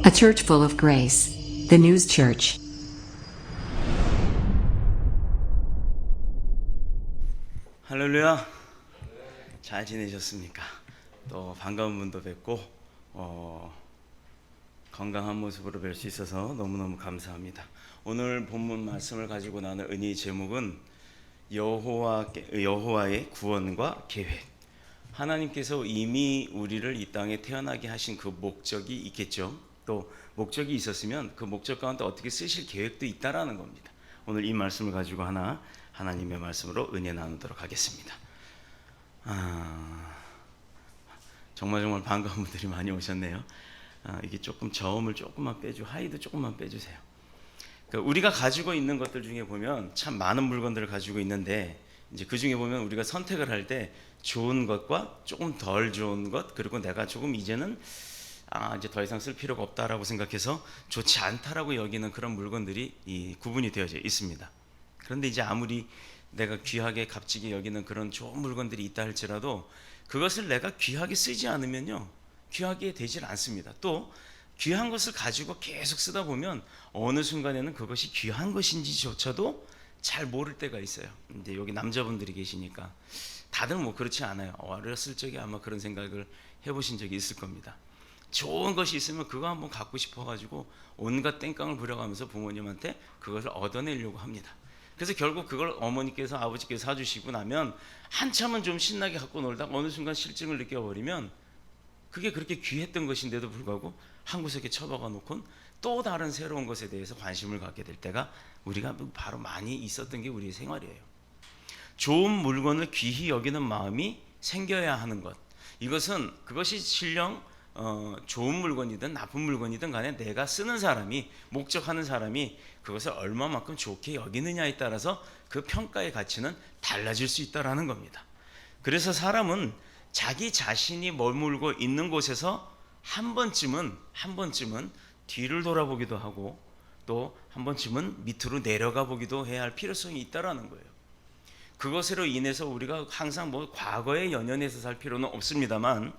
A church full of grace. The News Church. 할렐루야. 잘 지내셨습니까? 또 반가운 분도 뵙고 건강한 모습으로 뵐 수 있어서 너무너무 감사합니다. 오늘 본문 말씀을 가지고 나눌 은혜의 제목은 여호와의 구원과 계획. 하나님께서 이미 우리를 이 땅에 태어나게 하신 그 목적이 있겠죠. 또 목적이 있었으면 그 목적 가운데 어떻게 쓰실 계획도 있다라는 겁니다. 오늘 이 말씀을 가지고 하나님의 말씀으로 은혜 나누도록 하겠습니다. 정말 반가운 분들이 많이 오셨네요. 이게 조금 저음을 조금만 빼주, 하이도 조금만 빼주세요. 그러니까 우리가 가지고 있는 것들 중에 보면 참 많은 물건들을 가지고 있는데, 이제 그 중에 보면 우리가 선택을 할 때 좋은 것과 조금 덜 좋은 것, 그리고 내가 조금 이제는 이제 더 이상 쓸 필요가 없다라고 생각해서 좋지 않다라고 여기는 그런 물건들이 구분이 되어져 있습니다. 그런데 이제 아무리 내가 귀하게 값지게 여기는 그런 좋은 물건들이 있다 할지라도 그것을 내가 귀하게 쓰지 않으면요, 귀하게 되질 않습니다. 또 귀한 것을 가지고 계속 쓰다 보면 어느 순간에는 그것이 귀한 것인지조차도 잘 모를 때가 있어요. 근데 여기 남자분들이 계시니까 다들 뭐 그렇지 않아요. 어렸을 적에 아마 그런 생각을 해보신 적이 있을 겁니다. 좋은 것이 있으면 그거 한번 갖고 싶어가지고 온갖 땡깡을 부려가면서 부모님한테 그것을 얻어내려고 합니다. 그래서 결국 그걸 어머니께서 아버지께서 사주시고 나면 한참은 좀 신나게 갖고 놀다가 어느 순간 실증을 느껴버리면 그게 그렇게 귀했던 것인데도 불구하고 한 구석에 처박아 놓고는 또 다른 새로운 것에 대해서 관심을 갖게 될 때가 우리가 바로 많이 있었던 게 우리의 생활이에요. 좋은 물건을 귀히 여기는 마음이 생겨야 하는 것, 그것이 실령 좋은 물건이든 나쁜 물건이든 간에 내가 쓰는 사람이, 목적하는 사람이 그것을 얼마만큼 좋게 여기느냐에 따라서 그 평가의 가치는 달라질 수 있다라는 겁니다. 그래서 사람은 자기 자신이 머물고 있는 곳에서 한 번쯤은 뒤를 돌아보기도 하고 또 한 번쯤은 밑으로 내려가 보기도 해야 할 필요성이 있다라는 거예요. 그것으로 인해서 우리가 항상 과거에 연연해서 살 필요는 없습니다만,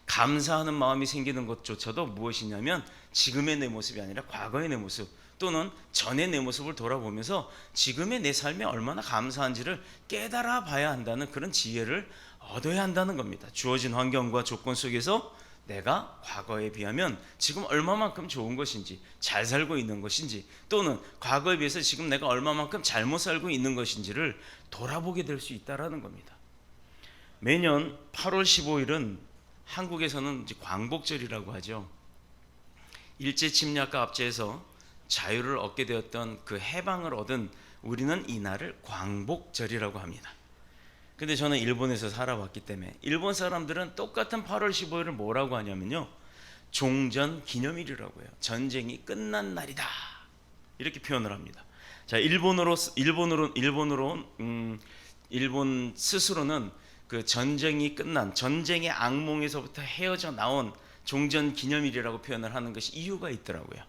감사하는 마음이 생기는 것조차도 무엇이냐면 지금의 내 모습이 아니라 과거의 내 모습, 또는 전의 내 모습을 돌아보면서 지금의 내 삶에 얼마나 감사한지를 깨달아 봐야 한다는 그런 지혜를 얻어야 한다는 겁니다. 주어진 환경과 조건 속에서 내가 과거에 비하면 지금 얼마만큼 좋은 것인지, 잘 살고 있는 것인지, 또는 과거에 비해서 지금 내가 얼마만큼 잘못 살고 있는 것인지를 돌아보게 될 수 있다라는 겁니다. 매년 8월 15일은 한국에서는 이제 광복절이라고 하죠. 일제 침략과 압제에서 자유를 얻게 되었던 그 해방을 얻은 우리는 이 날을 광복절이라고 합니다. 근데 저는 일본에서 살아왔기 때문에 일본 사람들은 똑같은 8월 15일을 뭐라고 하냐면요, 종전 기념일이라고 해요. 전쟁이 끝난 날이다, 이렇게 표현을 합니다. 자, 일본 스스로는 그 전쟁이 끝난, 전쟁의 악몽에서부터 헤어져 나온 종전 기념일이라고 표현을 하는 것이 이유가 있더라고요.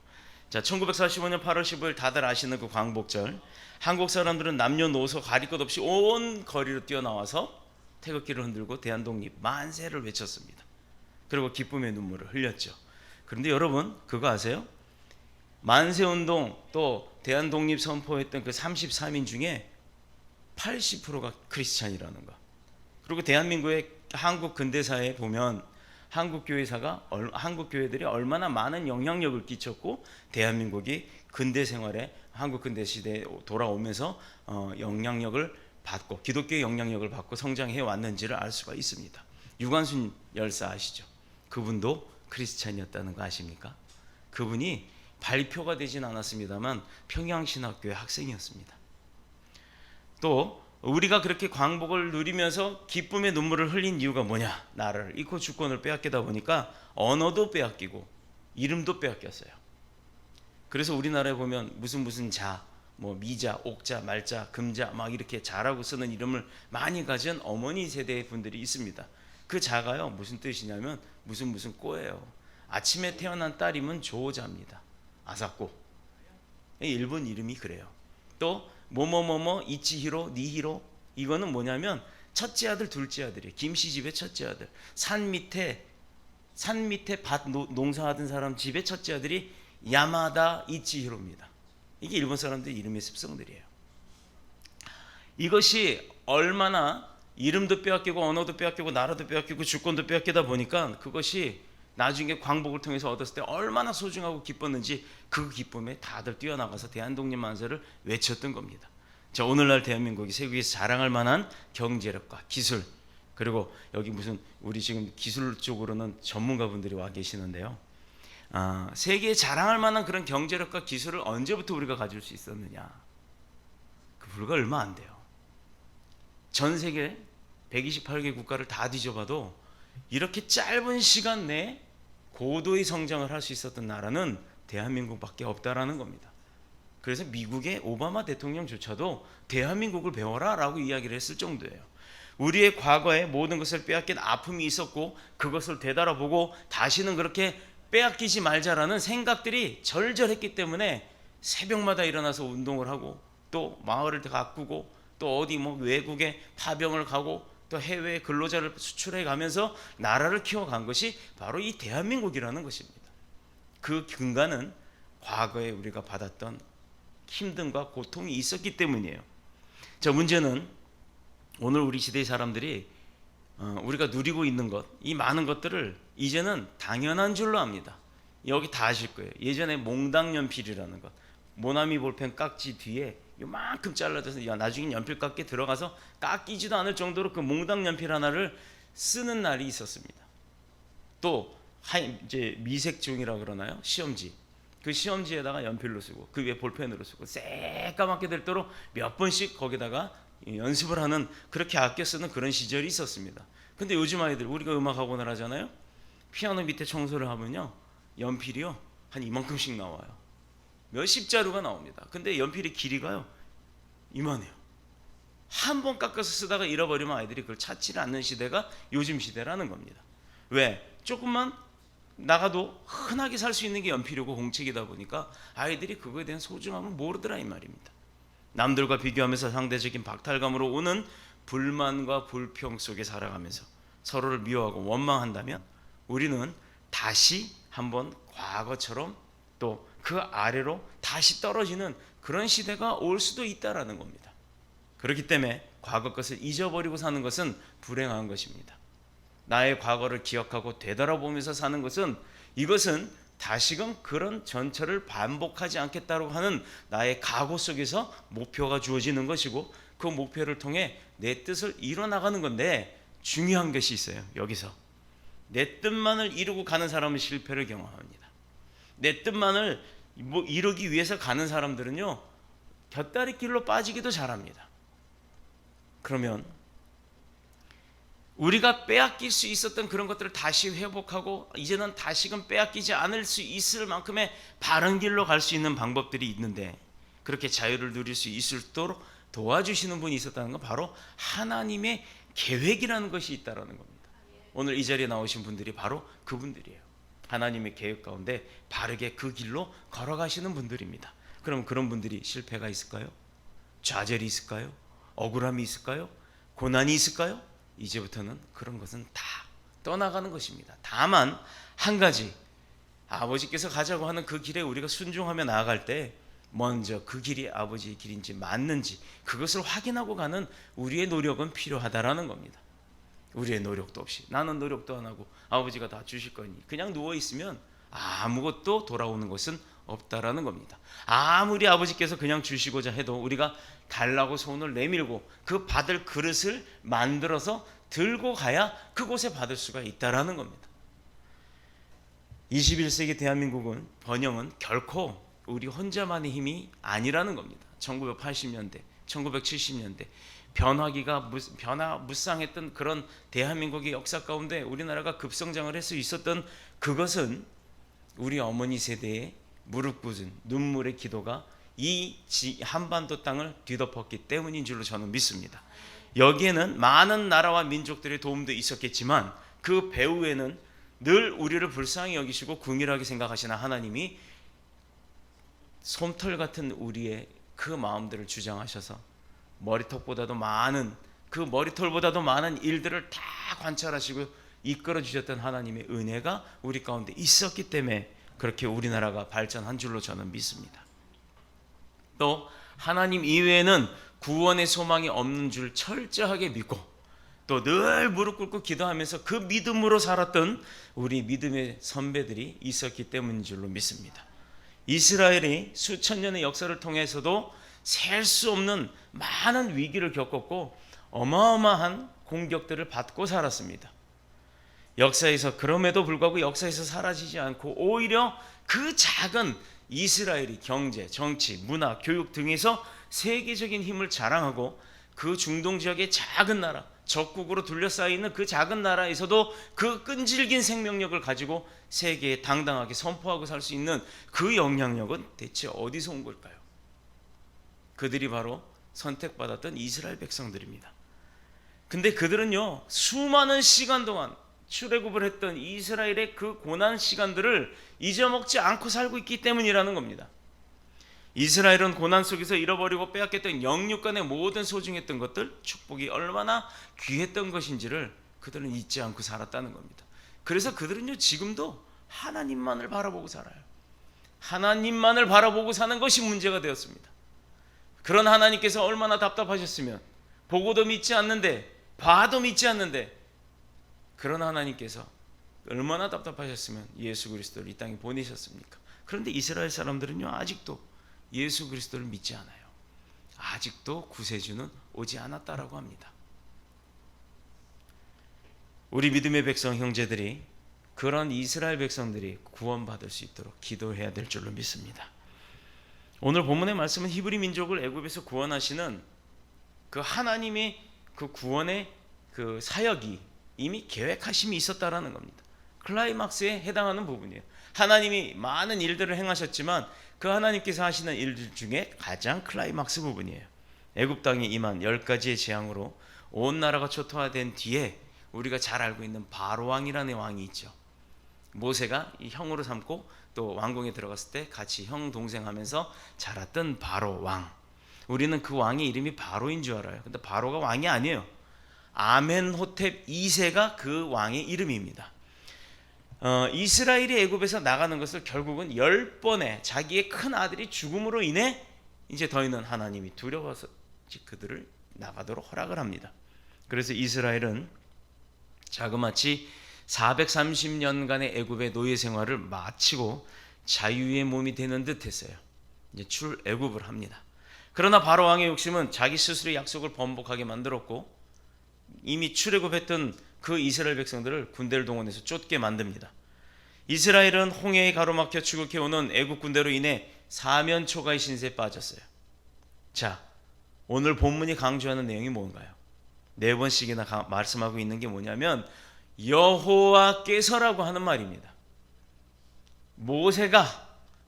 자, 1945년 8월 15일 다들 아시는 그 광복절, 한국 사람들은 남녀노소 가릴 것 없이 온 거리로 뛰어나와서 태극기를 흔들고 대한독립 만세를 외쳤습니다. 그리고 기쁨의 눈물을 흘렸죠. 그런데 여러분 그거 아세요? 만세운동 또 대한독립 선포했던 그 33인 중에 80%가 크리스찬이라는 거. 그리고 대한민국의 한국 근대사에 보면 한국 교회들이 얼마나 많은 영향력을 끼쳤고, 대한민국이 근대 생활에, 한국 근대 시대에 돌아오면서 영향력을 받고, 기독교의 영향력을 받고 성장해 왔는지를 알 수가 있습니다. 유관순 열사 아시죠? 그분도 크리스찬이었다는 거 아십니까? 그분이 발표가 되진 않았습니다만 평양신학교의 학생이었습니다. 또 우리가 그렇게 광복을 누리면서 기쁨의 눈물을 흘린 이유가 뭐냐? 나라를 잃고 주권을 빼앗기다 보니까 언어도 빼앗기고 이름도 빼앗겼어요. 그래서 우리나라에 보면 무슨 자, 미자, 옥자, 말자, 금자 막 이렇게 자라고 쓰는 이름을 많이 가진 어머니 세대의 분들이 있습니다. 그 자가요, 무슨 뜻이냐면 무슨 꼬예요. 아침에 태어난 딸이면 조자입니다. 아사코. 일본 이름이 그래요. 또 뭐뭐뭐뭐 이치히로, 니히로, 이거는 뭐냐면 첫째 아들, 둘째 아들이에요. 김씨 집의 첫째 아들. 산 밑에 산 밑에 밭 농사하던 사람 집의 첫째 아들이 야마다 이치히로입니다. 이게 일본 사람들 이름의 습성들이에요. 이것이 얼마나 이름도 빼앗기고 언어도 빼앗기고 나라도 빼앗기고 주권도 빼앗기다 보니까 그것이 나중에 광복을 통해서 얻었을 때 얼마나 소중하고 기뻤는지 그 기쁨에 다들 뛰어나가서 대한독립 만세를 외쳤던 겁니다. 자, 오늘날 대한민국이 세계에서 자랑할 만한 경제력과 기술, 그리고 여기 무슨 우리 지금 기술 쪽으로는 전문가분들이 와 계시는데요. 세계에 자랑할 만한 그런 경제력과 기술을 언제부터 우리가 가질 수 있었느냐? 그 불과 얼마 안 돼요. 전 세계 128개 국가를 다 뒤져봐도 이렇게 짧은 시간 내에 고도의 성장을 할 수 있었던 나라는 대한민국밖에 없다라는 겁니다. 그래서 미국의 오바마 대통령조차도 대한민국을 배워라 라고 이야기를 했을 정도예요. 우리의 과거에 모든 것을 빼앗긴 아픔이 있었고 그것을 되돌아보고 다시는 그렇게 빼앗기지 말자라는 생각들이 절절했기 때문에 새벽마다 일어나서 운동을 하고 또 마을을 가꾸고 또 어디 뭐 외국에 파병을 가고 또 해외에 근로자를 수출해 가면서 나라를 키워간 것이 바로 이 대한민국이라는 것입니다. 그 근간은 과거에 우리가 받았던 힘듦과 고통이 있었기 때문이에요. 자, 문제는 오늘 우리 시대의 사람들이 우리가 누리고 있는 것, 이 많은 것들을 이제는 당연한 줄로 압니다. 여기 다 아실 거예요. 예전에 몽당 연필이라는 것, 모나미 볼펜 깍지 뒤에 요만큼 잘라져서 나중에 연필 깎기에 들어가서 깎이지도 않을 정도로 그 몽당 연필 하나를 쓰는 날이 있었습니다. 또 이제 미색종이라 그러나요? 시험지. 그 시험지에다가 연필로 쓰고 그 위에 볼펜으로 쓰고 새까맣게 될도록 몇 번씩 거기다가 연습을 하는, 그렇게 아껴 쓰는 그런 시절이 있었습니다. 근데 요즘 아이들, 우리가 음악 학원을 하잖아요. 피아노 밑에 청소를 하면요, 연필이요 한 이만큼씩 나와요. 몇십 자루가 나옵니다. 근데 연필의 길이가요 이만해요. 한 번 깎아서 쓰다가 잃어버리면 아이들이 그걸 찾지를 않는 시대가 요즘 시대라는 겁니다. 왜? 조금만 나가도 흔하게 살 수 있는 게 연필이고 공책이다 보니까 아이들이 그거에 대한 소중함을 모르더라 이 말입니다. 남들과 비교하면서 상대적인 박탈감으로 오는 불만과 불평 속에 살아가면서 서로를 미워하고 원망한다면 우리는 다시 한번 과거처럼 또 그 아래로 다시 떨어지는 그런 시대가 올 수도 있다라는 겁니다. 그렇기 때문에 과거 것을 잊어버리고 사는 것은 불행한 것입니다. 나의 과거를 기억하고 되돌아보면서 사는 것은, 이것은 다시금 그런 전철을 반복하지 않겠다고 하는 나의 각오 속에서 목표가 주어지는 것이고, 그 목표를 통해 내 뜻을 이뤄나가는 건데, 중요한 것이 있어요. 여기서 내 뜻만을 이루고 가는 사람은 실패를 경험합니다. 내 뜻만을 이루기 위해서 가는 사람들은요 곁다리 길로 빠지기도 잘합니다. 그러면 우리가 빼앗길 수 있었던 그런 것들을 다시 회복하고 이제는 다시금 빼앗기지 않을 수 있을 만큼의 바른 길로 갈 수 있는 방법들이 있는데, 그렇게 자유를 누릴 수 있도록 도와주시는 분이 있었다는 건 바로 하나님의 계획이라는 것이 있다는 겁니다. 오늘 이 자리에 나오신 분들이 바로 그분들이에요. 하나님의 계획 가운데 바르게 그 길로 걸어가시는 분들입니다. 그럼 그런 분들이 실패가 있을까요? 좌절이 있을까요? 억울함이 있을까요? 고난이 있을까요? 이제부터는 그런 것은 다 떠나가는 것입니다. 다만 한 가지, 아버지께서 가자고 하는 그 길에 우리가 순종하며 나아갈 때 먼저 그 길이 아버지의 길인지 맞는지 그것을 확인하고 가는 우리의 노력은 필요하다라는 겁니다. 우리의 노력도 없이, 나는 노력도 안 하고 아버지가 다 주실 거니 그냥 누워있으면 아무것도 돌아오는 것은 없다라는 겁니다. 아무리 아버지께서 그냥 주시고자 해도 우리가 달라고 손을 내밀고 그 받을 그릇을 만들어서 들고 가야 그곳에 받을 수가 있다라는 겁니다. 21세기 대한민국은, 번영은 결코 우리 혼자만의 힘이 아니라는 겁니다. 1980년대, 1970년대 변화무쌍했던 그런 대한민국의 역사 가운데 우리나라가 급성장을 할 수 있었던 그것은 우리 어머니 세대의 무릎 꿇은 눈물의 기도가 이 한반도 땅을 뒤덮었기 때문인 줄로 저는 믿습니다. 여기에는 많은 나라와 민족들의 도움도 있었겠지만 그 배후에는 늘 우리를 불쌍히 여기시고 긍휼하게 생각하시는 하나님이 솜털 같은 우리의 그 마음들을 주장하셔서 머리털보다도 많은 일들을 다 관찰하시고 이끌어 주셨던 하나님의 은혜가 우리 가운데 있었기 때문에 그렇게 우리나라가 발전한 줄로 저는 믿습니다. 또 하나님 이외에는 구원의 소망이 없는 줄 철저하게 믿고 또 늘 무릎 꿇고 기도하면서 그 믿음으로 살았던 우리 믿음의 선배들이 있었기 때문인 줄로 믿습니다. 이스라엘이 수천 년의 역사를 통해서도 셀 수 없는 많은 위기를 겪었고 어마어마한 공격들을 받고 살았습니다. 역사에서 그럼에도 불구하고 역사에서 사라지지 않고 오히려 그 작은 이스라엘이 경제, 정치, 문화, 교육 등에서 세계적인 힘을 자랑하고 그 중동 지역의 작은 나라, 적국으로 둘러싸여 있는 그 작은 나라에서도 그 끈질긴 생명력을 가지고 세계에 당당하게 선포하고 살 수 있는 그 영향력은 대체 어디서 온 걸까요? 그들이 바로 선택받았던 이스라엘 백성들입니다. 근데 그들은요, 수많은 시간 동안 출애굽을 했던 이스라엘의 그 고난 시간들을 잊어먹지 않고 살고 있기 때문이라는 겁니다. 이스라엘은 고난 속에서 잃어버리고 빼앗겼던 영육간의 모든 소중했던 것들, 축복이 얼마나 귀했던 것인지를 그들은 잊지 않고 살았다는 겁니다. 그래서 그들은요, 지금도 하나님만을 바라보고 살아요. 하나님만을 바라보고 사는 것이 문제가 되었습니다. 그런 하나님께서 얼마나 답답하셨으면, 보고도 믿지 않는데, 봐도 믿지 않는데, 그런 하나님께서 얼마나 답답하셨으면 예수 그리스도를 이 땅에 보내셨습니까? 그런데 이스라엘 사람들은요, 아직도 예수 그리스도를 믿지 않아요. 아직도 구세주는 오지 않았다라고 합니다. 우리 믿음의 백성 형제들이 그런 이스라엘 백성들이 구원받을 수 있도록 기도해야 될 줄로 믿습니다. 오늘 본문의 말씀은 히브리 민족을 애굽에서 구원하시는 그 하나님의 그 구원의 그 사역이 이미 계획하심이 있었다라는 겁니다. 클라이막스에 해당하는 부분이에요. 하나님이 많은 일들을 행하셨지만 그 하나님께서 하시는 일들 중에 가장 클라이막스 부분이에요. 애굽 땅에 임한 10가지의 재앙으로 온 나라가 초토화된 뒤에 우리가 잘 알고 있는 바로 왕이라는 왕이 있죠. 모세가 이 형으로 삼고 또 왕궁에 들어갔을 때 같이 형 동생 하면서 자랐던 바로 왕. 우리는 그 왕의 이름이 바로인 줄 알아요. 근데 바로가 왕이 아니에요. 아멘호텝 2세가 그 왕의 이름입니다. 이스라엘이 애굽에서 나가는 것을 결국은 10번의 자기의 큰 아들이 죽음으로 인해 이제 더 이상 하나님이 두려워서 그들을 나가도록 허락을 합니다. 그래서 이스라엘은 자그마치 430년간의 애굽의 노예 생활을 마치고 자유의 몸이 되는 듯 했어요. 이제 출애굽을 합니다. 그러나 바로 왕의 욕심은 자기 스스로의 약속을 번복하게 만들었고 이미 출애굽했던 그 이스라엘 백성들을 군대를 동원해서 쫓게 만듭니다. 이스라엘은 홍해에 가로막혀 추격해오는 애국 군대로 인해 사면초가의 신세에 빠졌어요. 자, 오늘 본문이 강조하는 내용이 뭔가요? 4번씩이나 말씀하고 있는 게 뭐냐면 여호와께서라고 하는 말입니다. 모세가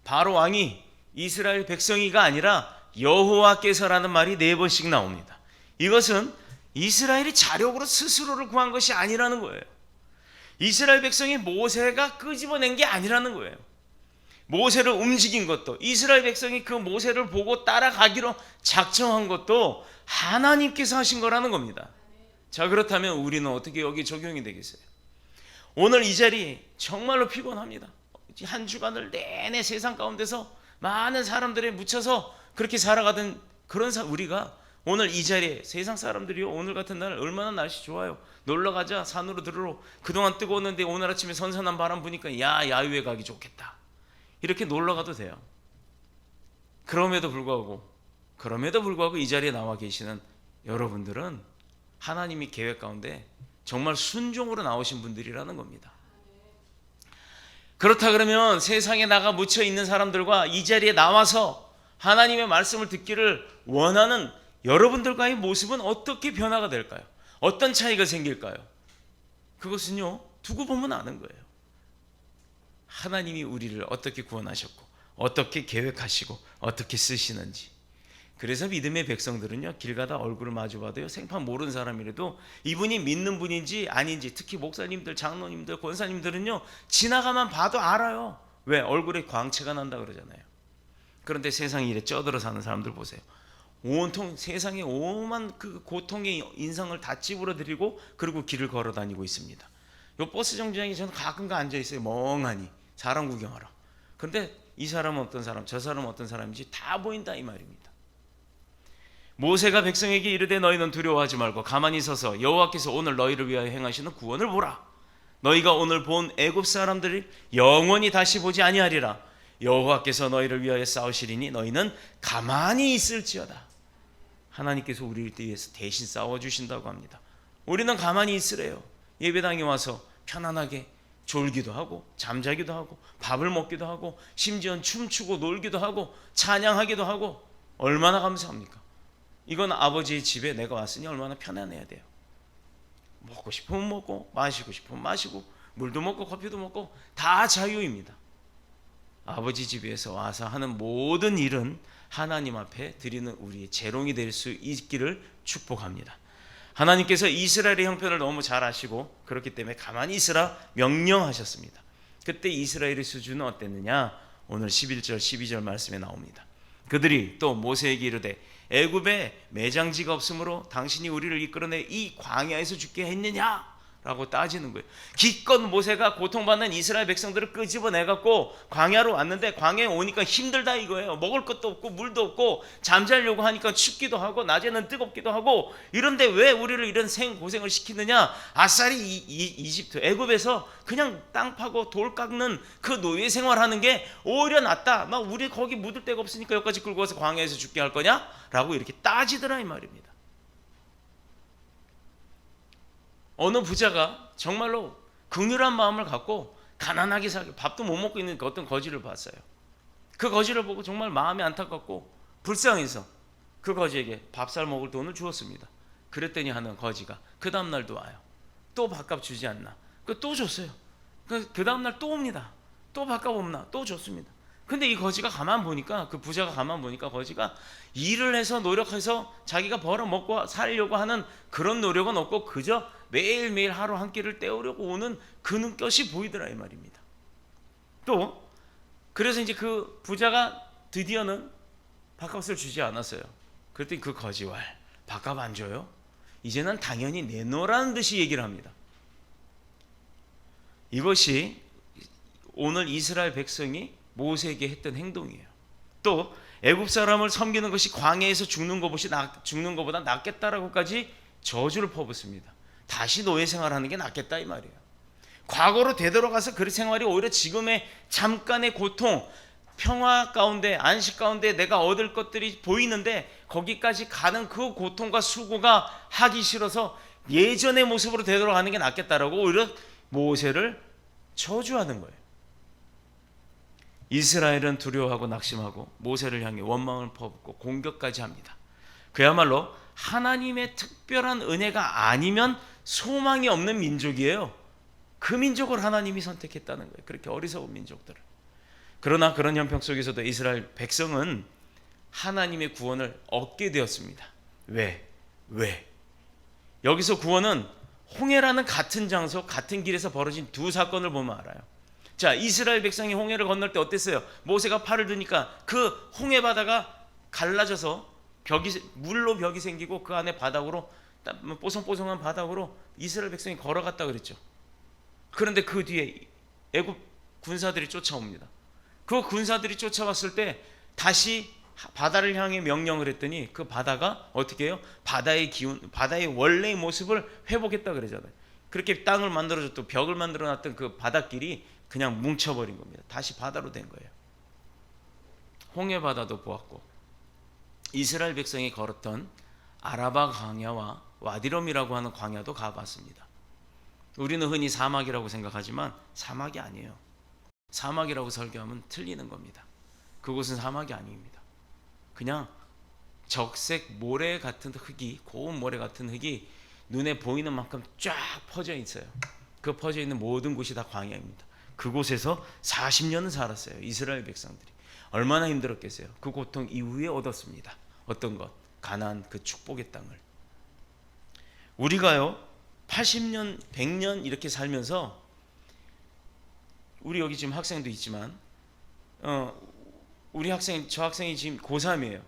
바로 왕이 이스라엘 백성이가 아니라 여호와께서라는 말이 4번씩 나옵니다. 이것은 이스라엘이 자력으로 스스로를 구한 것이 아니라는 거예요. 이스라엘 백성이 모세가 끄집어낸 게 아니라는 거예요. 모세를 움직인 것도, 이스라엘 백성이 그 모세를 보고 따라가기로 작정한 것도 하나님께서 하신 거라는 겁니다. 자, 그렇다면 우리는 어떻게 여기 적용이 되겠어요? 오늘 이 자리 정말로 피곤합니다. 한 주간을 내내 세상 가운데서 많은 사람들에 묻혀서 그렇게 살아가던 그런 우리가 오늘 이 자리에 세상 사람들이요, 오늘 같은 날 얼마나 날씨 좋아요. 놀러 가자, 산으로 들으러. 그동안 뜨거웠는데 오늘 아침에 선선한 바람 부니까 야유회 가기 좋겠다. 이렇게 놀러 가도 돼요. 그럼에도 불구하고 이 자리에 나와 계시는 여러분들은 하나님이 계획 가운데 정말 순종으로 나오신 분들이라는 겁니다. 그렇다 그러면 세상에 나가 묻혀 있는 사람들과 이 자리에 나와서 하나님의 말씀을 듣기를 원하는 여러분들과의 모습은 어떻게 변화가 될까요? 어떤 차이가 생길까요? 그것은요, 두고 보면 아는 거예요. 하나님이 우리를 어떻게 구원하셨고 어떻게 계획하시고 어떻게 쓰시는지. 그래서 믿음의 백성들은요, 길 가다 얼굴을 마주봐도요, 생판 모르는 사람이라도 이분이 믿는 분인지 아닌지, 특히 목사님들, 장로님들, 권사님들은요, 지나가만 봐도 알아요. 왜? 얼굴에 광채가 난다 그러잖아요. 그런데 세상 일에 쩌들어 사는 사람들 보세요. 온통 세상에 오만 그 고통의 인상을 다 찌부러뜨리고 그리고 길을 걸어 다니고 있습니다. 요 버스 정류장에 저는 가끔가 앉아 있어요. 멍하니 사람 구경하러. 그런데 이 사람은 어떤 사람, 저 사람은 어떤 사람인지 다 보인다 이 말입니다. 모세가 백성에게 이르되 너희는 두려워하지 말고 가만히 서서 여호와께서 오늘 너희를 위하여 행하시는 구원을 보라. 너희가 오늘 본 애굽 사람들이 영원히 다시 보지 아니하리라. 여호와께서 너희를 위하여 싸우시리니 너희는 가만히 있을지어다. 하나님께서 우리를 위해서 대신 싸워주신다고 합니다. 우리는 가만히 있으래요. 예배당에 와서 편안하게 졸기도 하고 잠자기도 하고 밥을 먹기도 하고 심지어는 춤추고 놀기도 하고 찬양하기도 하고 얼마나 감사합니까? 이건 아버지의 집에 내가 왔으니 얼마나 편안해야 돼요. 먹고 싶으면 먹고 마시고 싶으면 마시고 물도 먹고 커피도 먹고 다 자유입니다. 아버지 집에서 와서 하는 모든 일은 하나님 앞에 드리는 우리의 재롱이 될 수 있기를 축복합니다. 하나님께서 이스라엘의 형편을 너무 잘 아시고 그렇기 때문에 가만히 있으라 명령하셨습니다. 그때 이스라엘의 수준은 어땠느냐? 오늘 11절 12절 말씀에 나옵니다. 그들이 또 모세에게 이르되 애굽에 매장지가 없으므로 당신이 우리를 이끌어내 이 광야에서 죽게 했느냐? 라고 따지는 거예요. 기껏 모세가 고통받는 이스라엘 백성들을 끄집어내갖고 광야로 왔는데 광야에 오니까 힘들다 이거예요. 먹을 것도 없고 물도 없고 잠자려고 하니까 춥기도 하고 낮에는 뜨겁기도 하고 이런데 왜 우리를 이런 생고생을 시키느냐? 아싸리 이집트 애굽에서 그냥 땅 파고 돌 깎는 그 노예 생활하는 게 오히려 낫다. 막 우리 거기 묻을 데가 없으니까 여기까지 끌고 와서 광야에서 죽게 할 거냐? 라고 이렇게 따지더라 이 말입니다. 어느 부자가 정말로 긍휼한 마음을 갖고 가난하게 살게 밥도 못 먹고 있는 어떤 거지를 봤어요. 그 거지를 보고 정말 마음이 안타깝고 불쌍해서 그 거지에게 밥살 먹을 돈을 주었습니다. 그랬더니 하는 거지가 그 다음날도 와요. 또 밥값 주지 않나? 또 줬어요. 그 다음날 또 옵니다. 또 밥값 없나? 또 줬습니다. 근데 이 거지가 가만 보니까 그 부자가 가만 보니까 거지가 일을 해서 노력해서 자기가 벌어 먹고 살려고 하는 그런 노력은 없고 그저 매일매일 하루 한 끼를 때우려고 오는 그 눈빛이 보이더라 이 말입니다. 또 그래서 이제 그 부자가 드디어는 밥값을 주지 않았어요. 그랬더니 그 거지와 밥값 안 줘요? 이제는 당연히 내놓으라는 듯이 얘기를 합니다. 이것이 오늘 이스라엘 백성이 모세에게 했던 행동이에요. 또 애굽 사람을 섬기는 것이 광야에서 죽는 것보다 낫겠다라고까지 저주를 퍼붓습니다. 다시 노예 생활하는 게 낫겠다 이 말이에요. 과거로 되돌아가서 그 생활이 오히려 지금의 잠깐의 고통, 평화 가운데 안식 가운데 내가 얻을 것들이 보이는데 거기까지 가는 그 고통과 수고가 하기 싫어서 예전의 모습으로 되돌아가는 게 낫겠다라고 오히려 모세를 저주하는 거예요. 이스라엘은 두려워하고 낙심하고 모세를 향해 원망을 퍼붓고 공격까지 합니다. 그야말로 하나님의 특별한 은혜가 아니면 소망이 없는 민족이에요. 그 민족을 하나님이 선택했다는 거예요. 그렇게 어리석은 민족들을. 그러나 그런 형편 속에서도 이스라엘 백성은 하나님의 구원을 얻게 되었습니다. 왜? 여기서 구원은 홍해라는 같은 장소, 같은 길에서 벌어진 두 사건을 보면 알아요. 자, 이스라엘 백성이 홍해를 건널 때 어땠어요? 모세가 팔을 드니까 그 홍해 바다가 갈라져서 물로 벽이 생기고 그 안에 바닥으로 뽀송뽀송한 바닥으로 이스라엘 백성이 걸어갔다 그랬죠. 그런데 그 뒤에 애굽 군사들이 쫓아옵니다. 그 군사들이 쫓아왔을 때 다시 바다를 향해 명령을 했더니 그 바다가 어떻게 해요? 바다의 기운, 바다의 원래의 모습을 회복했다 그러잖아요. 그렇게 땅을 만들어줬고 벽을 만들어놨던 그 바닷길이 그냥 뭉쳐버린 겁니다. 다시 바다로 된 거예요. 홍해 바다도 보았고 이스라엘 백성이 걸었던 아라바 광야와 와디럼이라고 하는 광야도 가봤습니다. 우리는 흔히 사막이라고 생각하지만 사막이 아니에요. 사막이라고 설교하면 틀리는 겁니다. 그곳은 사막이 아닙니다. 그냥 적색 모래 같은 흙이, 고운 모래 같은 흙이 눈에 보이는 만큼 쫙 퍼져 있어요. 그 퍼져 있는 모든 곳이 다 광야입니다. 그곳에서 40년은 살았어요. 이스라엘 백성들이. 얼마나 힘들었겠어요. 그 고통 이후에 얻었습니다. 어떤 것? 가나안 그 축복의 땅을. 우리가요 80년 100년 이렇게 살면서 우리 여기 지금 학생도 있지만 저 학생이 지금 고3이에요.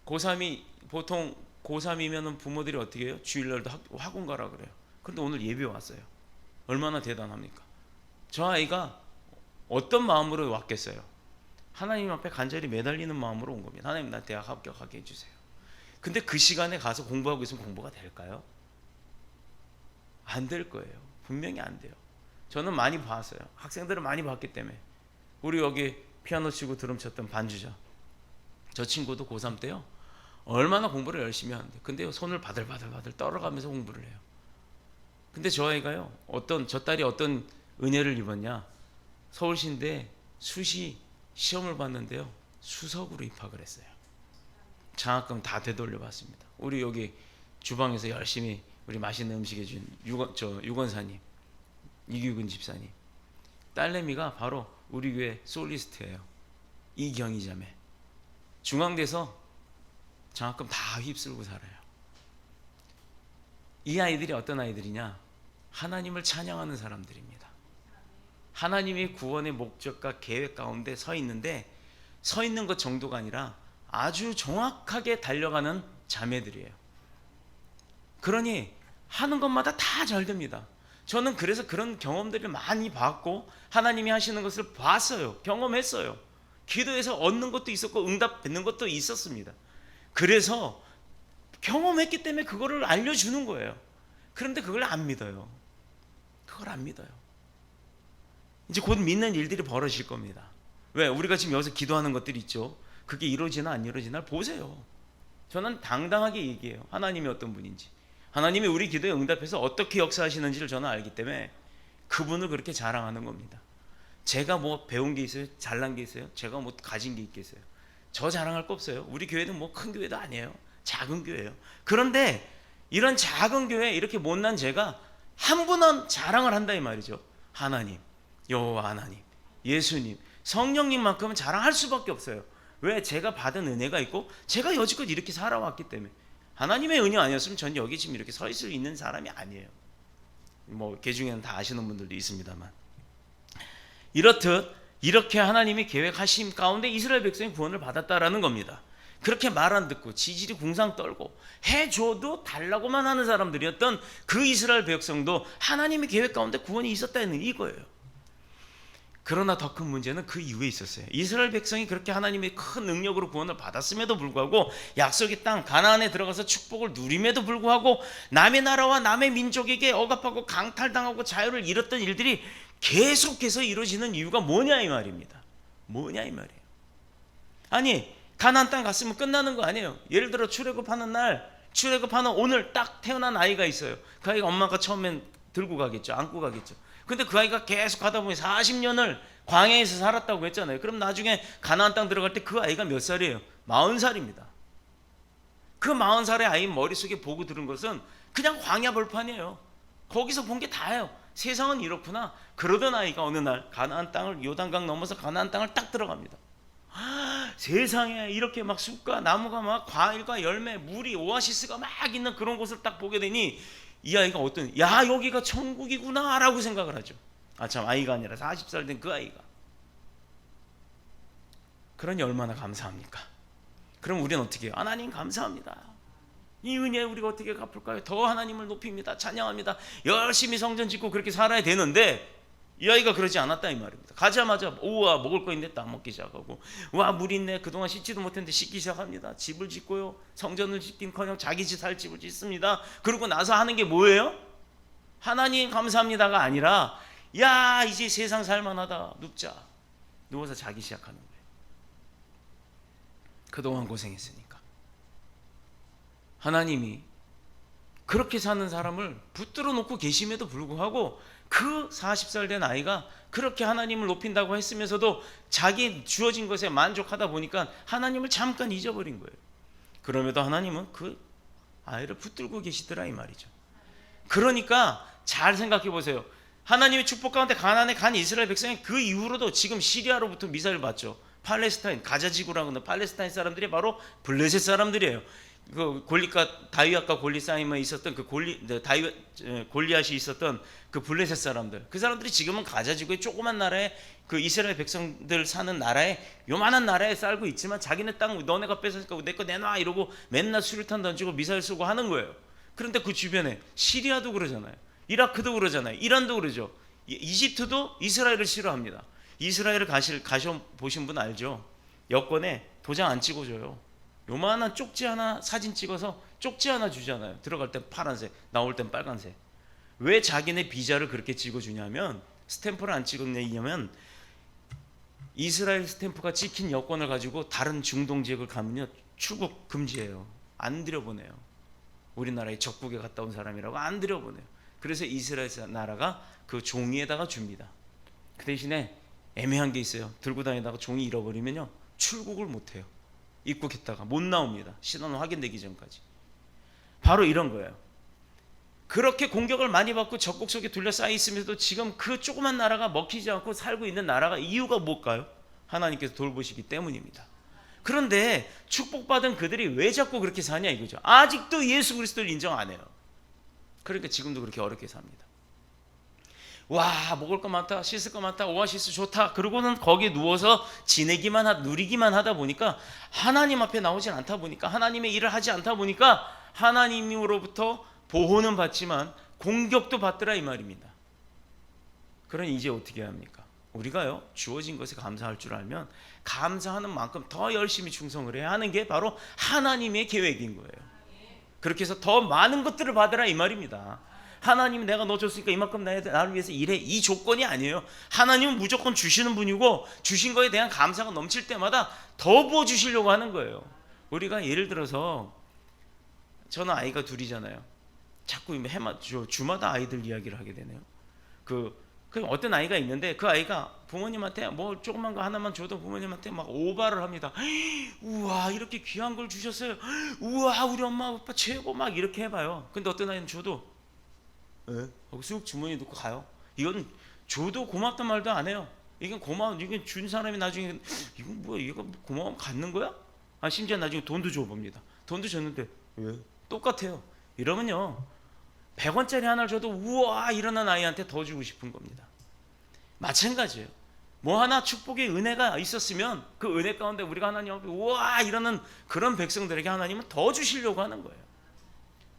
고3이 보통 고3이면 부모들이 어떻게 해요? 주일날도 학원 가라 그래요. 그런데 오늘 예배 왔어요. 얼마나 대단합니까? 저 아이가 어떤 마음으로 왔겠어요? 하나님 앞에 간절히 매달리는 마음으로 온 겁니다. 하나님, 나 대학 합격하게 해주세요. 근데 그 시간에 가서 공부하고 있으면 공부가 될까요? 안 될 거예요. 분명히 안 돼요. 저는 많이 봤어요. 학생들을 많이 봤기 때문에. 우리 여기 피아노 치고 드럼 쳤던 반주자, 저 친구도 고3 때요, 얼마나 공부를 열심히 하는데, 근데요, 손을 바들바들 떨어가면서 공부를 해요. 근데 저 아이가요, 저 딸이 어떤 은혜를 입었냐, 서울시인데 수시 시험을 봤는데요, 수석으로 입학을 했어요. 장학금 다 되돌려 받습니다. 우리 여기 주방에서 열심히 우리 맛있는 음식 해준 유건사님, 이규근 집사님, 딸내미가 바로 우리 교회 솔리스트예요. 이경희 자매. 중앙대에서 장학금 다 휩쓸고 살아요. 이 아이들이 어떤 아이들이냐? 하나님을 찬양하는 사람들입니다. 하나님의 구원의 목적과 계획 가운데 서 있는데, 서 있는 것 정도가 아니라 아주 정확하게 달려가는 자매들이에요. 그러니 하는 것마다 다 잘 됩니다. 저는 그래서 그런 경험들을 많이 봤고, 하나님이 하시는 것을 봤어요. 경험했어요. 기도해서 얻는 것도 있었고 응답 받는 것도 있었습니다. 그래서 경험했기 때문에 그거를 알려주는 거예요. 그런데 그걸 안 믿어요. 그걸 안 믿어요. 이제 곧 믿는 일들이 벌어질 겁니다. 왜? 우리가 지금 여기서 기도하는 것들이 있죠. 그게 이루어지나 안 이루어지나 보세요. 저는 당당하게 얘기해요. 하나님이 어떤 분인지, 하나님이 우리 기도에 응답해서 어떻게 역사하시는지를 저는 알기 때문에 그분을 그렇게 자랑하는 겁니다. 제가 뭐 배운 게 있어요? 잘난 게 있어요? 제가 뭐 가진 게 있겠어요? 저 자랑할 거 없어요. 우리 교회는 뭐 큰 교회도 아니에요. 작은 교회예요. 그런데 이런 작은 교회에 이렇게 못난 제가 한 분은 자랑을 한다 이 말이죠. 하나님, 여호와 하나님, 예수님, 성령님만큼은 자랑할 수밖에 없어요. 왜? 제가 받은 은혜가 있고 제가 여지껏 이렇게 살아왔기 때문에. 하나님의 은혜 아니었으면 전 여기 지금 이렇게 서 있을 있는 사람이 아니에요. 뭐 개 중에는 다 아시는 분들도 있습니다만. 이렇듯 이렇게 하나님이 계획하심 가운데 이스라엘 백성이 구원을 받았다라는 겁니다. 그렇게 말 안 듣고 지질이 궁상 떨고 해줘도 달라고만 하는 사람들이었던 그 이스라엘 백성도 하나님의 계획 가운데 구원이 있었다는 이거예요. 그러나 더 큰 문제는 그 이후에 있었어요. 이스라엘 백성이 그렇게 하나님의 큰 능력으로 구원을 받았음에도 불구하고, 약속의 땅 가나안에 들어가서 축복을 누림에도 불구하고, 남의 나라와 남의 민족에게 억압하고 강탈당하고 자유를 잃었던 일들이 계속해서 이루어지는 이유가 뭐냐 이 말입니다. 뭐냐 이 말이에요. 아니, 가나안 땅 갔으면 끝나는 거 아니에요. 예를 들어 출애굽하는 오늘 딱 태어난 아이가 있어요. 그 아이가 엄마가 처음엔 들고 가겠죠. 안고 가겠죠. 근데 그 아이가 계속 하다 보니 40년을 광야에서 살았다고 했잖아요. 그럼 나중에 가나안 땅 들어갈 때 그 아이가 몇 살이에요? 40살입니다. 그 40살의 아이 머릿속에 보고 들은 것은 그냥 광야 벌판이에요. 거기서 본 게 다예요. 세상은 이렇구나. 그러던 아이가 어느 날 가나안 땅을, 요단강 넘어서 가나안 땅을 딱 들어갑니다. 세상에 이렇게 막 숲과 나무가 막 과일과 열매, 물이, 오아시스가 막 있는 그런 곳을 딱 보게 되니 이 아이가 여기가 천국이구나 라고 생각을 하죠. 참, 아이가 아니라 40살 된 그 아이가. 그러니 얼마나 감사합니까? 그럼 우리는 어떻게 해요? 하나님 감사합니다. 이 은혜 우리가 어떻게 갚을까요? 더 하나님을 높입니다. 찬양합니다. 열심히 성전 짓고 그렇게 살아야 되는데, 이 아이가 그러지 않았다 이 말입니다. 가자마자 우와 먹을 거 있는데 딱 먹기 시작하고, 와 물 있네, 그동안 씻지도 못했는데 씻기 시작합니다. 집을 짓고요, 성전을 짓긴커녕 자기 집 살 집을 짓습니다. 그러고 나서 하는 게 뭐예요? 하나님 감사합니다가 아니라, 야 이제 세상 살만하다, 눕자. 누워서 자기 시작하는 거예요. 그동안 고생했으니까. 하나님이 그렇게 사는 사람을 붙들어 놓고 계심에도 불구하고 그 40살 된 아이가 그렇게 하나님을 높인다고 했으면서도 자기 주어진 것에 만족하다 보니까 하나님을 잠깐 잊어버린 거예요. 그럼에도 하나님은 그 아이를 붙들고 계시더라 이 말이죠. 그러니까 잘 생각해 보세요. 하나님의 축복 가운데 가나안에 간 이스라엘 백성이 그 이후로도 지금 시리아로부터 미사일 받죠. 팔레스타인, 가자지구라고 하는 팔레스타인 사람들이 바로 블레셋 사람들이에요. 그 다윗과 골리 싸움에 있었던 그 골리앗이 있었던 그 블레셋 사람들, 그 사람들이 지금은 가자지구의 조그만 나라에, 그 이스라엘 백성들 사는 나라에, 요만한 나라에 살고 있지만 자기네 땅 너네가 뺏었으니까 내 거 내놔 이러고 맨날 수류탄 던지고 미사일 쏘고 하는 거예요. 그런데 그 주변에 시리아도 그러잖아요. 이라크도 그러잖아요. 이란도 그러죠. 이집트도 이스라엘을 싫어합니다. 이스라엘을 가셔 보신 분 알죠? 여권에 도장 안 찍어줘요. 요만한 쪽지 하나 사진 찍어서 쪽지 하나 주잖아요. 들어갈 땐 파란색, 나올 땐 빨간색. 왜 자기네 비자를 그렇게 찍어주냐면, 스탬프를 안 찍었냐면, 이스라엘 스탬프가 찍힌 여권을 가지고 다른 중동 지역을 가면요 출국 금지예요. 안 들여보내요. 우리나라에 적국에 갔다 온 사람이라고 안 들여보내요. 그래서 이스라엘 나라가 그 종이에다가 줍니다. 그 대신에 애매한 게 있어요. 들고 다니다가 종이 잃어버리면요 출국을 못해요. 입국했다가 못 나옵니다. 신원 확인되기 전까지. 바로 이런 거예요. 그렇게 공격을 많이 받고 적국 속에 둘러싸여 있으면서도 지금 그 조그만 나라가 먹히지 않고 살고 있는 나라가 이유가 뭘까요? 하나님께서 돌보시기 때문입니다. 그런데 축복받은 그들이 왜 자꾸 그렇게 사냐 이거죠. 아직도 예수 그리스도를 인정 안 해요. 그러니까 지금도 그렇게 어렵게 삽니다. 와, 먹을 거 많다, 씻을 거 많다, 오아시스 좋다. 그러고는 거기에 누워서 누리기만 하다 보니까 하나님 앞에 나오질 않다 보니까, 하나님의 일을 하지 않다 보니까 하나님으로부터 보호는 받지만 공격도 받더라 이 말입니다. 그러니 이제 어떻게 해야 합니까? 우리가요 주어진 것에 감사할 줄 알면 감사하는 만큼 더 열심히 충성을 해야 하는 게 바로 하나님의 계획인 거예요. 그렇게 해서 더 많은 것들을 받으라 이 말입니다. 하나님 내가 너 줬으니까 이만큼 나를 위해서 일해, 이 조건이 아니에요. 하나님은 무조건 주시는 분이고 주신 거에 대한 감사가 넘칠 때마다 더 부어주시려고 하는 거예요. 우리가 예를 들어서 저는 아이가 둘이잖아요. 자꾸 주마다 아이들 이야기를 하게 되네요. 그 어떤 아이가 있는데 그 아이가 부모님한테 뭐 조그만 거 하나만 줘도 부모님한테 막 오바를 합니다. 우와 이렇게 귀한 걸 주셨어요. 우와 우리 엄마 아빠 최고 막 이렇게 해봐요. 근데 어떤 아이는 줘도 하고 쑥 주머니 넣고 가요. 이건 줘도 고맙단 말도 안 해요. 이건 이건 준 사람이 나중에 이건 뭐야, 이거 고마움 갖는 거야? 심지어 나중에 돈도 줘봅니다. 돈도 줬는데 왜? 똑같아요. 이러면요 100원짜리 하나를 줘도 우와 이러는 아이한테 더 주고 싶은 겁니다. 마찬가지예요. 뭐 하나 축복의 은혜가 있었으면 그 은혜 가운데 우리가 하나님 앞에 우와 이러는 그런 백성들에게 하나님은 더 주시려고 하는 거예요.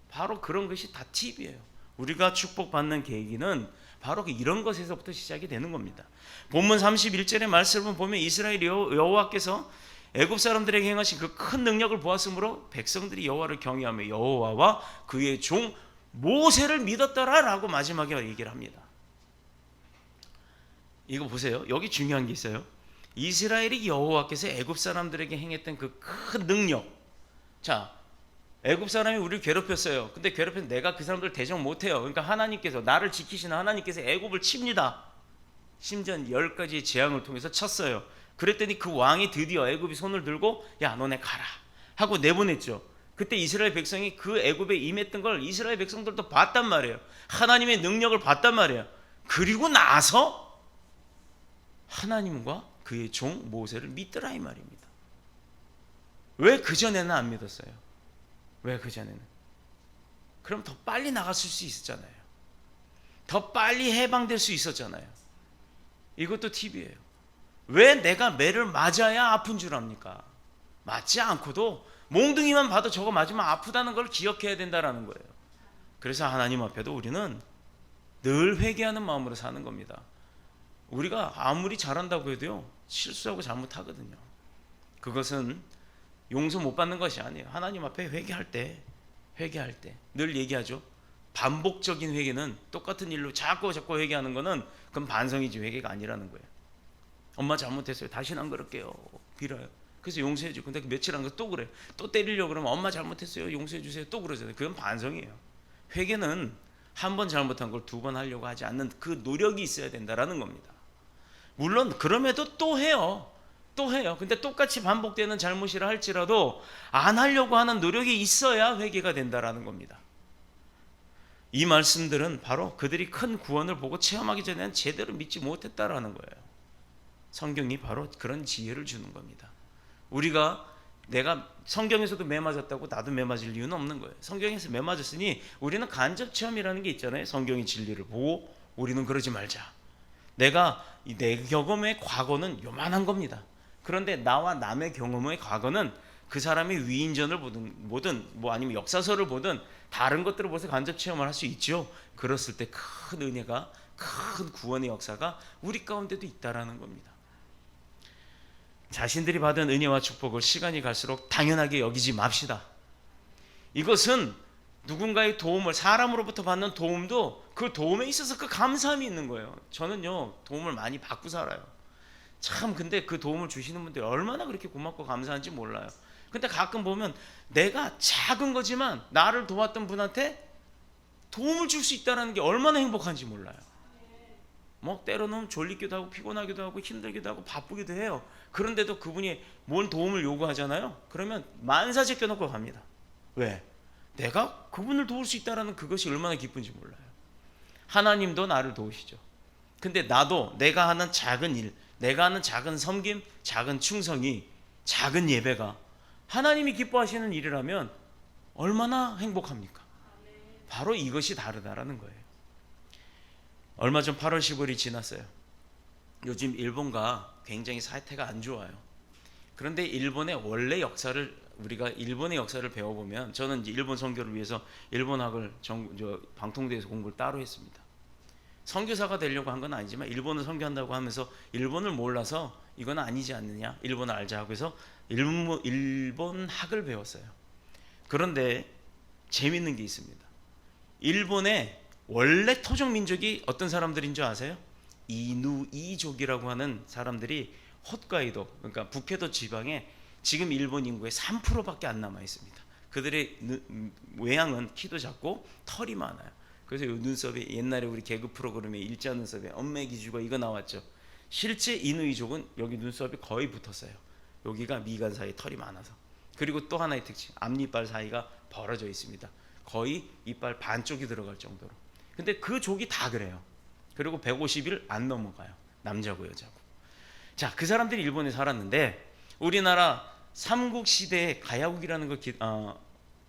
바로 그런 것이 다 팁이에요. 우리가 축복받는 계기는 바로 이런 것에서부터 시작이 되는 겁니다. 본문 31절의 말씀을 보면 이스라엘 여호와께서 애굽 사람들에게 행하신 그 큰 능력을 보았으므로 백성들이 여호와를 경외하며 여호와와 그의 종 모세를 믿었더라라고 마지막에 얘기를 합니다. 이거 보세요. 여기 중요한 게 있어요. 이스라엘이 여호와께서 애굽 사람들에게 행했던 그 큰 능력. 자, 애굽 사람이 우리를 괴롭혔어요. 근데 괴롭혀서 내가 그 사람들 대적 못해요. 그러니까 하나님께서 나를 지키시는 하나님께서 애굽을 칩니다. 심지어 10가지의 재앙을 통해서 쳤어요. 그랬더니 그 왕이 드디어 애굽이 손을 들고 야 너네 가라 하고 내보냈죠. 그때 이스라엘 백성이 그 애굽에 임했던 걸 이스라엘 백성들도 봤단 말이에요. 하나님의 능력을 봤단 말이에요. 그리고 나서 하나님과 그의 종 모세를 믿더라 이 말입니다. 왜 그전에는 안 믿었어요? 왜 그전에는? 그럼 더 빨리 나갔을 수 있었잖아요. 더 빨리 해방될 수 있었잖아요. 이것도 팁이에요. 왜 내가 매를 맞아야 아픈 줄 압니까? 맞지 않고도 몽둥이만 봐도 저거 맞으면 아프다는 걸 기억해야 된다는 거예요. 그래서 하나님 앞에도 우리는 늘 회개하는 마음으로 사는 겁니다. 우리가 아무리 잘한다고 해도요 실수하고 잘못하거든요. 그것은 용서 못 받는 것이 아니에요. 하나님 앞에 회개할 때 늘 얘기하죠. 반복적인 회개는 똑같은 일로 자꾸 회개하는 거는 그건 반성이지 회개가 아니라는 거예요. 엄마 잘못했어요. 다시는 안 그럴게요. 빌어요. 그래서 용서해 주고 근데 며칠 안 가서 또 그래. 또 때리려고 그러면 엄마 잘못했어요. 용서해 주세요. 또 그러잖아요. 그건 반성이에요. 회개는 한 번 잘못한 걸 두 번 하려고 하지 않는 그 노력이 있어야 된다라는 겁니다. 물론 그럼에도 또 해요. 근데 똑같이 반복되는 잘못이라 할지라도 안 하려고 하는 노력이 있어야 회개가 된다라는 겁니다. 이 말씀들은 바로 그들이 큰 구원을 보고 체험하기 전에는 제대로 믿지 못했다라는 거예요. 성경이 바로 그런 지혜를 주는 겁니다. 내가 성경에서도 매 맞았다고 나도 매 맞을 이유는 없는 거예요. 성경에서 매 맞았으니 우리는 간접 체험이라는 게 있잖아요. 성경의 진리를 보고 우리는 그러지 말자. 내 경험의 과거는 요만한 겁니다. 그런데 나와 남의 경험의 과거는 그 사람의 위인전을 보든 뭐 아니면 역사서를 보든 다른 것들을 보면서 간접 체험을 할 수 있죠. 그랬을 때 큰 은혜가, 큰 구원의 역사가 우리 가운데도 있다라는 겁니다. 자신들이 받은 은혜와 축복을 시간이 갈수록 당연하게 여기지 맙시다. 이것은 누군가의 도움을, 사람으로부터 받는 도움도 그 도움에 있어서 그 감사함이 있는 거예요. 저는요, 도움을 많이 받고 살아요. 참, 근데 그 도움을 주시는 분들이 얼마나 그렇게 고맙고 감사한지 몰라요. 근데 가끔 보면 내가 작은 거지만 나를 도왔던 분한테 도움을 줄 수 있다는 게 얼마나 행복한지 몰라요. 뭐 때로는 졸리기도 하고 피곤하기도 하고 힘들기도 하고 바쁘기도 해요. 그런데도 그분이 뭔 도움을 요구하잖아요. 그러면 만사 제껴놓고 갑니다. 왜? 내가 그분을 도울 수 있다는 그것이 얼마나 기쁜지 몰라요. 하나님도 나를 도우시죠. 근데 나도 내가 하는 작은 일, 내가 하는 작은 섬김, 작은 충성이, 작은 예배가 하나님이 기뻐하시는 일이라면 얼마나 행복합니까? 바로 이것이 다르다라는 거예요. 얼마 전 8월 15일이 지났어요. 요즘 일본과 굉장히 사태가 안 좋아요. 그런데 일본의 원래 역사를, 우리가 일본의 역사를 배워보면, 저는 이제 일본 선교를 위해서 일본학을 방통대에서 공부를 따로 했습니다. 선교사가 되려고 한 건 아니지만 일본을 선교한다고 하면서 일본을 몰라서 이건 아니지 않느냐, 일본을 알자 하고 해서 일본학을 배웠어요. 그런데 재밌는 게 있습니다. 일본의 원래 토종 민족이 어떤 사람들인 줄 아세요? 이누이족이라고 하는 사람들이 홋카이도, 그러니까 북해도 지방에 지금 일본 인구의 3%밖에 안 남아 있습니다. 그들의 외양은 키도 작고 털이 많아요. 그래서 이 눈썹이, 옛날에 우리 개그 프로그램에 일자 눈썹에 엄매기주고 이거 나왔죠. 실제 이누이족은 여기 눈썹이 거의 붙었어요. 여기가 미간 사이에 털이 많아서. 그리고 또 하나의 특징, 앞니빨 사이가 벌어져 있습니다. 거의 이빨 반쪽이 들어갈 정도로. 근데 그 족이 다 그래요. 그리고 150일 안 넘어가요. 남자고 여자고. 자, 그 사람들이 일본에 살았는데 우리나라 삼국시대에 가야국이라는 거,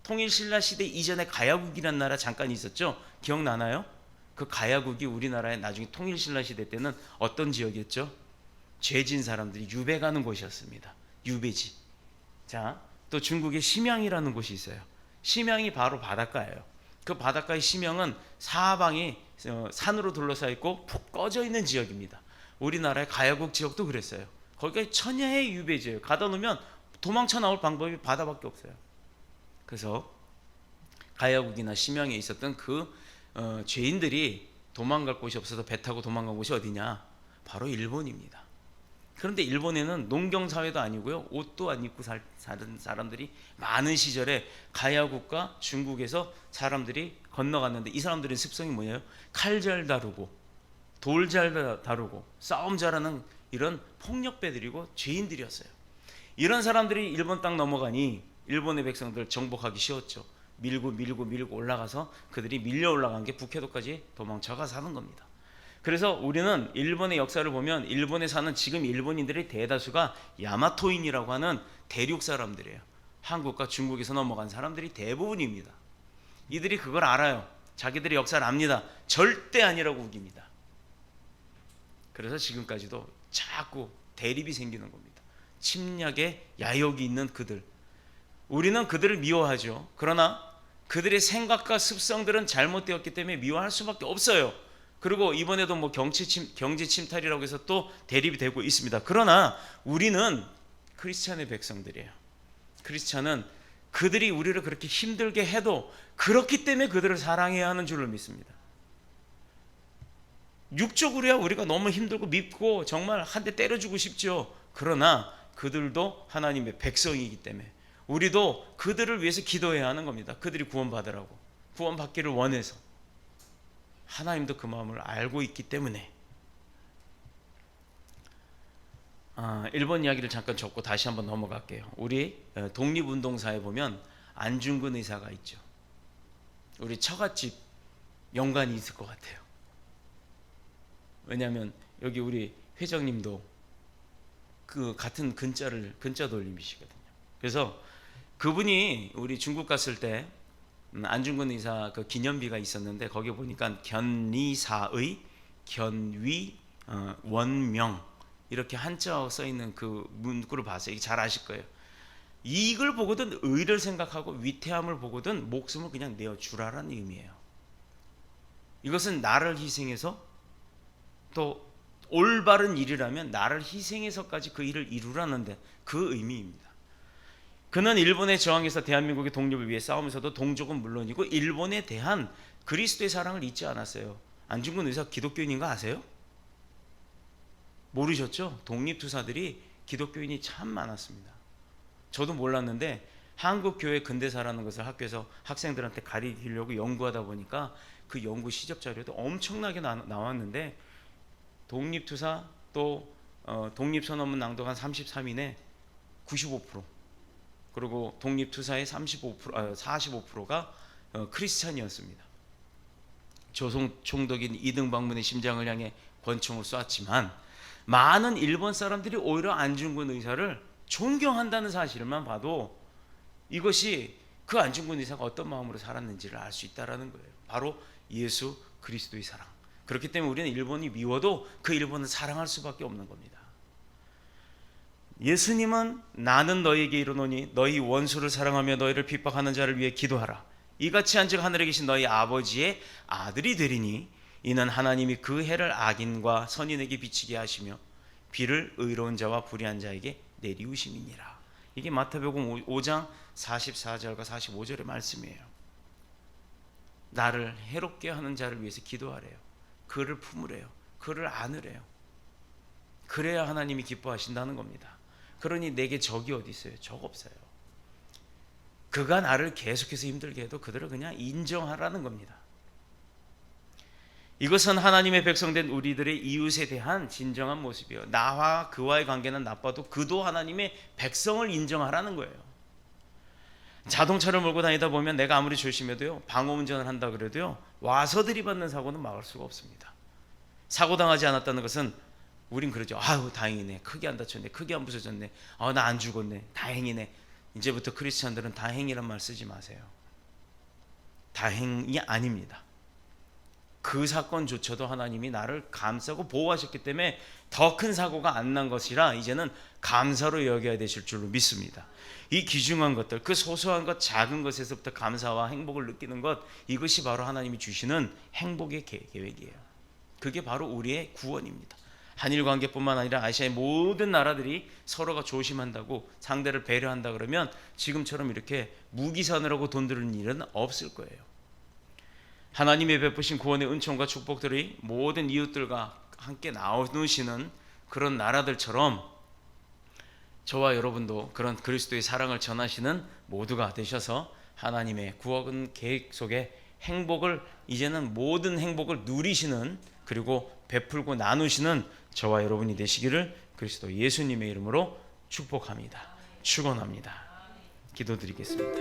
통일신라 시대 이전에 가야국이라는 나라 잠깐 있었죠? 기억나나요? 그 가야국이 우리나라에 나중에 통일신라 시대 때는 어떤 지역이었죠? 죄진 사람들이 유배 가는 곳이었습니다. 유배지. 자, 또 중국에 심양이라는 곳이 있어요. 심양이 바로 바닷가예요. 그 바닷가의 심양은 사방이 산으로 둘러싸여 있고 푹 꺼져 있는 지역입니다. 우리나라의 가야국 지역도 그랬어요. 거기가 천혜의 유배지예요. 가다 놓으면 도망쳐 나올 방법이 바다밖에 없어요. 그래서 가야국이나 심양에 있었던 그 죄인들이 도망갈 곳이 없어서 배 타고 도망간 곳이 어디냐? 바로 일본입니다. 그런데 일본에는 농경사회도 아니고요, 옷도 안 입고 사는 사람들이 많은 시절에 가야국과 중국에서 사람들이 건너갔는데, 이 사람들의 습성이 뭐예요? 칼 잘 다루고 돌 잘 다루고 싸움 잘하는 이런 폭력배들이고 죄인들이었어요. 이런 사람들이 일본 땅 넘어가니 일본의 백성들 정복하기 쉬웠죠. 밀고 올라가서 그들이 밀려 올라간 게 북해도까지 도망쳐가 사는 겁니다. 그래서 우리는 일본의 역사를 보면 일본에 사는 지금 일본인들의 대다수가 야마토인이라고 하는 대륙 사람들이에요. 한국과 중국에서 넘어간 사람들이 대부분입니다. 이들이 그걸 알아요. 자기들의 역사를 압니다. 절대 아니라고 우깁니다. 그래서 지금까지도 자꾸 대립이 생기는 겁니다. 침략의 야욕이 있는 그들, 우리는 그들을 미워하죠. 그러나 그들의 생각과 습성들은 잘못되었기 때문에 미워할 수밖에 없어요. 그리고 이번에도 뭐 경제 침탈이라고 해서 또 대립이 되고 있습니다. 그러나 우리는 크리스찬의 백성들이에요. 크리스찬은 그들이 우리를 그렇게 힘들게 해도 그렇기 때문에 그들을 사랑해야 하는 줄로 믿습니다. 육적으로야 우리가 너무 힘들고 밉고 정말 한 대 때려주고 싶죠. 그러나 그들도 하나님의 백성이기 때문에 우리도 그들을 위해서 기도해야 하는 겁니다. 그들이 구원받으라고, 구원받기를 원해서. 하나님도 그 마음을 알고 있기 때문에. 일본 이야기를 잠깐 접고 다시 한번 넘어갈게요. 우리 독립운동사에 보면 안중근 의사가 있죠. 우리 처갓집 연관이 있을 것 같아요. 왜냐하면 여기 우리 회장님도 그 같은 근자 돌림이시거든요. 그래서 그분이 우리 중국 갔을 때 안중근 의사 그 기념비가 있었는데 거기 보니까 견리사의 견위 원명 이렇게 한자어 써 있는 그 문구를 봤어요. 이게 잘 아실 거예요. 이익을 보거든 의를 생각하고 위태함을 보거든 목숨을 그냥 내어주라라는 의미예요. 이것은 나를 희생해서 또 올바른 일이라면 나를 희생해서까지 그 일을 이루라는데 그 의미입니다. 그는 일본에 저항해서 대한민국의 독립을 위해 싸우면서도 동족은 물론이고 일본에 대한 그리스도의 사랑을 잊지 않았어요. 안중근 의사 기독교인인 거 아세요? 모르셨죠? 독립투사들이 기독교인이 참 많았습니다. 저도 몰랐는데 한국교회 근대사라는 것을 학교에서 학생들한테 가르치려고 연구하다 보니까 그 연구 시적 자료도 엄청나게 나왔는데 독립투사 또 독립선언문 낭독한 33인의 95% 그리고 독립투사의 45%가 크리스찬이었습니다. 조선 총독인 이등방문의 심장을 향해 권총을 쐈지만 많은 일본 사람들이 오히려 안중근 의사를 존경한다는 사실만 봐도 이것이 그 안중근 의사가 어떤 마음으로 살았는지를 알 수 있다는 거예요. 바로 예수 그리스도의 사랑. 그렇기 때문에 우리는 일본이 미워도 그 일본을 사랑할 수밖에 없는 겁니다. 예수님은 나는 너희에게 이르노니 너희 원수를 사랑하며 너희를 핍박하는 자를 위해 기도하라. 이같이 한즉 하늘에 계신 너희 아버지의 아들이 되리니 이는 하나님이 그 해를 악인과 선인에게 비치게 하시며 비를 의로운 자와 불의한 자에게 내리우심이니라. 이게 마태복음 5장 44절과 45절의 말씀이에요. 나를 해롭게 하는 자를 위해서 기도하래요. 그를 품으래요. 그를 안으래요. 그래야 하나님이 기뻐하신다는 겁니다. 그러니 내게 적이 어디 있어요? 적 없어요. 그가 나를 계속해서 힘들게 해도 그들을 그냥 인정하라는 겁니다. 이것은 하나님의 백성된 우리들의 이웃에 대한 진정한 모습이에요. 나와 그와의 관계는 나빠도 그도 하나님의 백성을 인정하라는 거예요. 자동차를 몰고 다니다 보면 내가 아무리 조심해도요, 방어운전을 한다 그래도요, 와서 들이받는 사고는 막을 수가 없습니다. 사고 당하지 않았다는 것은 우린 그러죠. 아유 다행이네, 크게 안 다쳤네, 크게 안 부서졌네, 나 안 죽었네, 다행이네. 이제부터 크리스찬들은 다행이란 말 쓰지 마세요. 다행이 아닙니다. 그 사건조차도 하나님이 나를 감싸고 보호하셨기 때문에 더 큰 사고가 안 난 것이라 이제는 감사로 여겨야 되실 줄로 믿습니다. 이 귀중한 것들, 그 소소한 것, 작은 것에서부터 감사와 행복을 느끼는 것, 이것이 바로 하나님이 주시는 행복의 계획이에요. 그게 바로 우리의 구원입니다. 한일 관계뿐만 아니라 아시아의 모든 나라들이 서로가 조심한다고 상대를 배려한다 그러면 지금처럼 이렇게 무기산으로 돈 드는 일은 없을 거예요. 하나님의 베푸신 구원의 은총과 축복들이 모든 이웃들과 함께 나누시는 그런 나라들처럼 저와 여러분도 그런 그리스도의 사랑을 전하시는 모두가 되셔서 하나님의 구원 계획 속에 행복을, 이제는 모든 행복을 누리시는, 그리고 베풀고 나누시는 저와 여러분이 되시기를 그리스도 예수님의 이름으로 축복합니다. 축원합니다. 기도드리겠습니다.